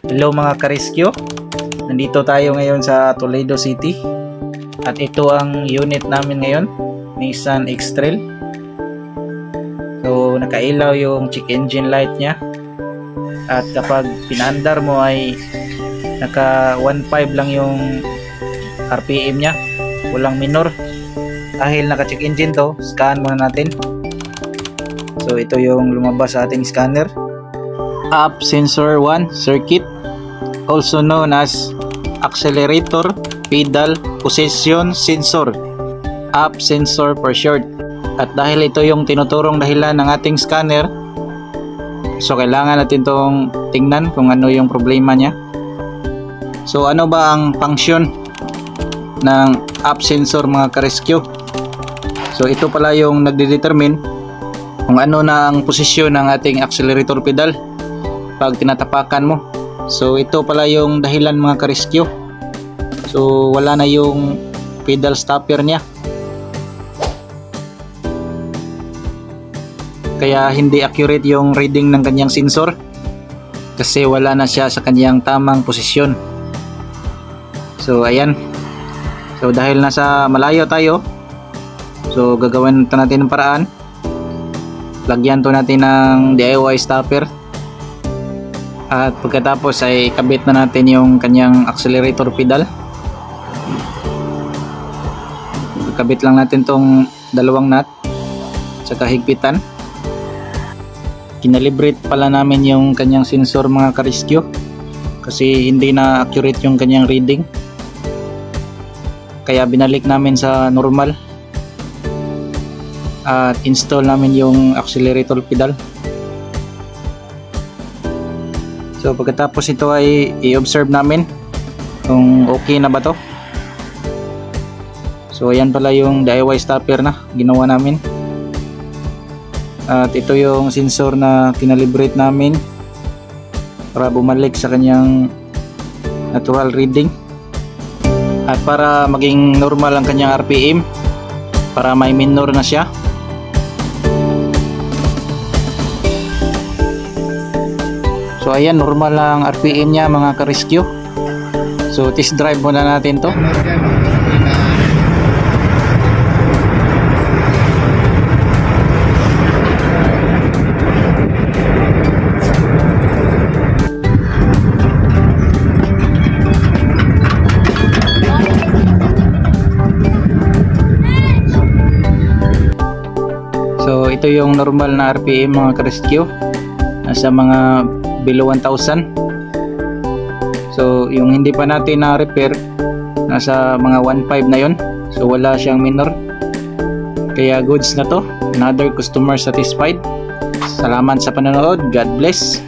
Hello mga ka-rescue, nandito tayo ngayon sa Toledo City at ito ang unit namin ngayon, Nissan X-Trail. So nakailaw yung check engine light nya at kapag pinaandar mo ay naka 1.5 lang yung RPM nya, walang minor. Dahil naka check engine to, scan muna natin. So ito yung lumabas sa ating scanner. Up sensor 1 circuit, also known as accelerator pedal position sensor, up sensor for short. At dahil ito yung tinuturong dahilan ng ating scanner, so kailangan natin tong tingnan kung ano yung problema nya. So ano ba ang function ng up sensor mga ka-rescue? So ito pala yung nagde-determine kung ano na ang posisyon ng ating accelerator pedal pag tinatapakan mo. So ito pala yung dahilan mga ka-rescue. So wala na yung pedal stopper nya, kaya hindi accurate yung reading ng kanyang sensor kasi wala na siya sa kanyang tamang posisyon. So ayan, so dahil nasa malayo tayo, so gagawin natin ng paraan. Lagyan to natin ng DIY stopper at pagkatapos ay kabit na natin yung kanyang accelerator pedal. Kabit lang natin tong dalawang nut saka higpitan. Kinalibrate pala namin yung kanyang sensor mga ka-rescue kasi hindi na accurate yung kanyang reading, kaya binalik namin sa normal at install namin yung accelerator pedal. So pagkatapos ito ay i-observe namin kung okay na ba to. So ayan pala yung DIY stopper na ginawa namin. At ito yung sensor na kinalibrate namin para bumalik sa kanyang natural reading. At para maging normal ang kanyang RPM, para may minor na siya. So ayan, normal lang RPM niya mga ka-rescue. So test drive muna natin to. So ito yung normal na RPM mga ka-rescue, nasa mga below 1,000. So yung hindi pa natin na repair, nasa mga 1.5 na yon. So wala siyang minor, kaya goods na to. Another customer satisfied. Salamat sa panonood. God bless.